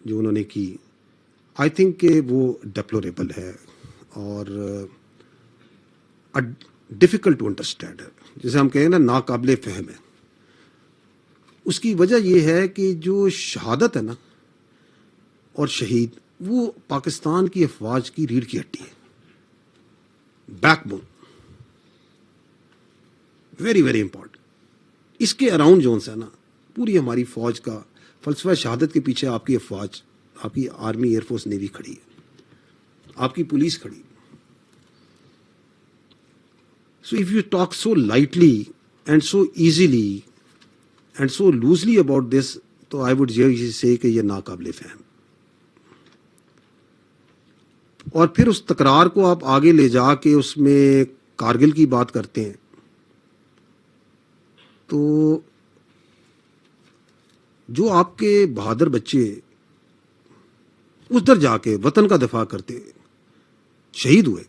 جو انہوں نے کی, آئی تھنک کہ وہ ڈیپلوریبل ہے اور ڈیفیکلٹ ٹو انڈرسٹینڈ ہے, جیسے ہم کہیں نا ناقابل فہم ہے. اس کی وجہ یہ ہے کہ جو شہادت ہے نا اور شہید, وہ پاکستان کی افواج کی ریڑھ کی ہڈی ہے, back bone, very very important. اس کے اراؤنڈ جو ہے نا پوری ہماری فوج کا فلسفہ شہادت کے پیچھے آپ کی افواج, آپ کی آرمی, ایئر فورس, نیوی کھڑی ہے, آپ کی پولیس کھڑی. So if you talk so lightly and so easily and so loosely about this, تو آئی وڈ سے کہ یہ ناقابل فہم. اور پھر اس تکرار کو آپ آگے لے جا کے اس میں کارگل کی بات کرتے ہیں, تو جو آپ کے بہادر بچے ادھر جا کے وطن کا دفاع کرتے شہید ہوئے,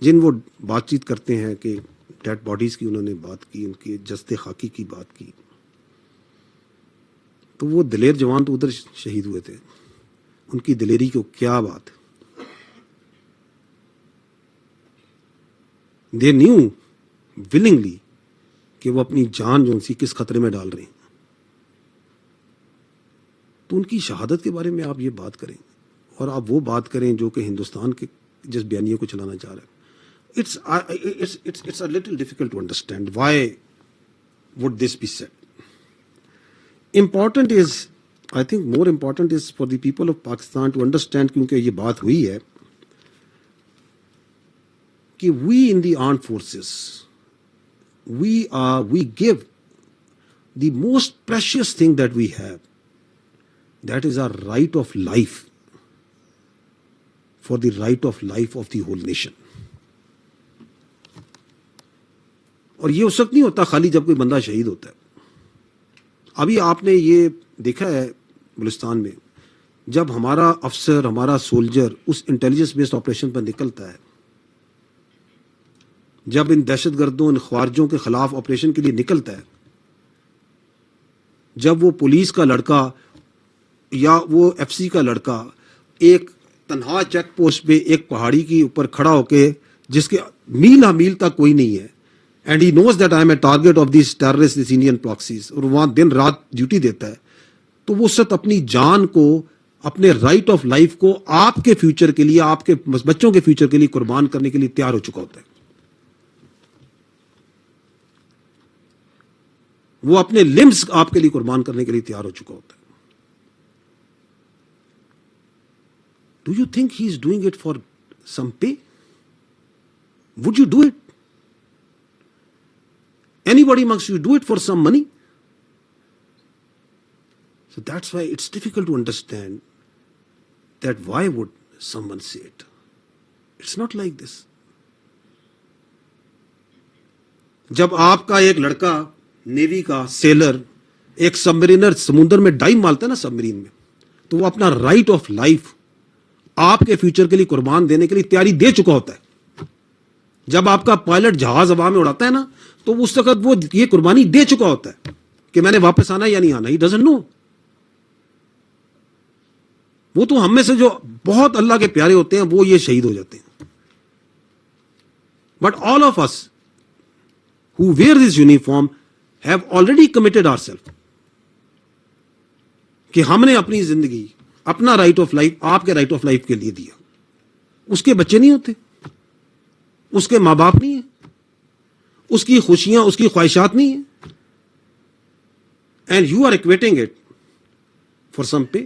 جن وہ بات چیت کرتے ہیں کہ ڈیڈ باڈیز کی انہوں نے بات کی, ان کے جسد خاکی کی بات کی, تو وہ دلیر جوان تو ادھر شہید ہوئے تھے, ان کی دلیری کو کیا بات. دے نیو ولنگلی کہ وہ اپنی جان جو ان سی کس خطرے میں ڈال رہے ہیں. تو ان کی شہادت کے بارے میں آپ یہ بات کریں اور آپ وہ بات کریں جو کہ ہندوستان کے جس بیانیے کو چلانا چاہ رہے ہیں. It's a little difficult to understand why would this be said. Important is, I think more important is for the people of Pakistan to understand, کیونکہ یہ بات ہوئی ہے کہ we in the armed forces, we give the most precious thing that we have, that is our right of life, for the right of life of the whole nation. اور یہ اس وقت نہیں ہوتا خالی جب کوئی بندہ شہید ہوتا ہے. ابھی آپ نے یہ دیکھا ہے بلوچستان میں, جب ہمارا افسر, ہمارا سولجر اس انٹیلیجنس بیسڈ آپریشن پر نکلتا ہے, جب ان دہشت گردوں, ان خوارجوں کے خلاف آپریشن کے لیے نکلتا ہے, جب وہ پولیس کا لڑکا یا وہ ایف سی کا لڑکا ایک تنہا چیک پوسٹ پہ ایک پہاڑی کے اوپر کھڑا ہو کے, جس کے میل ہا میل تک کوئی نہیں ہے, and he knows that I am a target of these terrorist, these Indian proxies, اور وہاں دن رات ڈیوٹی دیتا ہے, تو وہ سب اپنی جان کو, اپنے رائٹ آف لائف کو آپ کے فیوچر کے لیے, آپ کے بچوں کے فیوچر کے لیے قربان کرنے کے لیے تیار ہو چکا ہوتا ہے. وہ اپنے لمبس آپ کے لیے قربان کرنے کے لیے تیار ہو چکا ہوتا ہے. Do you think he is doing it for some pay? Would you do it? Anybody amongst you do it for some money? So that's why it's difficult to understand that why would someone say it. It's not like this. جب آپ کا ایک لڑکا navy کا seller ایک سبمرینر سمندر میں dive مارتا ہے نا سبمرین میں, تو وہ اپنا رائٹ آف لائف آپ کے فیوچر کے لیے قربان دینے کے لیے تیاری دے چکا ہوتا ہے. جب آپ کا پائلٹ جہاز ہوا میں اڑاتا ہے نا, تو اس وقت وہ یہ قربانی دے چکا ہوتا ہے کہ میں نے واپس آنا یا نہیں آنا. He doesn't know. وہ تو ہم میں سے جو بہت اللہ کے پیارے ہوتے ہیں وہ یہ شہید ہو جاتے ہیں. But all of us who wear this uniform have already committed ourselves کہ ہم نے اپنی زندگی, اپنا رائٹ آف لائف آپ کے رائٹ آف لائف کے لیے دیا. اس کے بچے نہیں ہوتے, اس کے ماں باپ نہیں ہیں, اس کی خوشیاں, اس کی خواہشات نہیں ہیں, and you are acquitting it for some pay.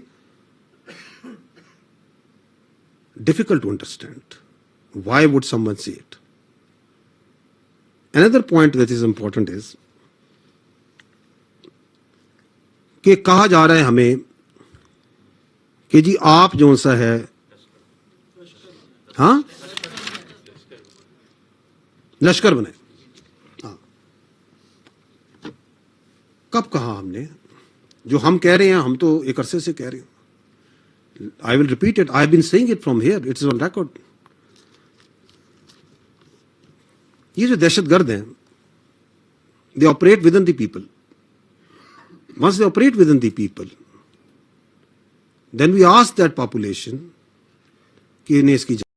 Difficult to understand why would someone see it. Another point that is important is کہ کہا جا رہا ہے ہمیں کہ جی آپ جو سا ہے, ہاں لشکر بنے. ہاں کب کہا ہم نے؟ جو ہم کہہ رہے ہیں, ہم تو ایک عرصے سے کہہ رہے ہیں. I will repeat it. I have been saying it from here. It is on record. یہ جو دہشت گرد ہیں, they operate within the people. Once they operate within the people, Then we asked that population کہ انہیں اس کی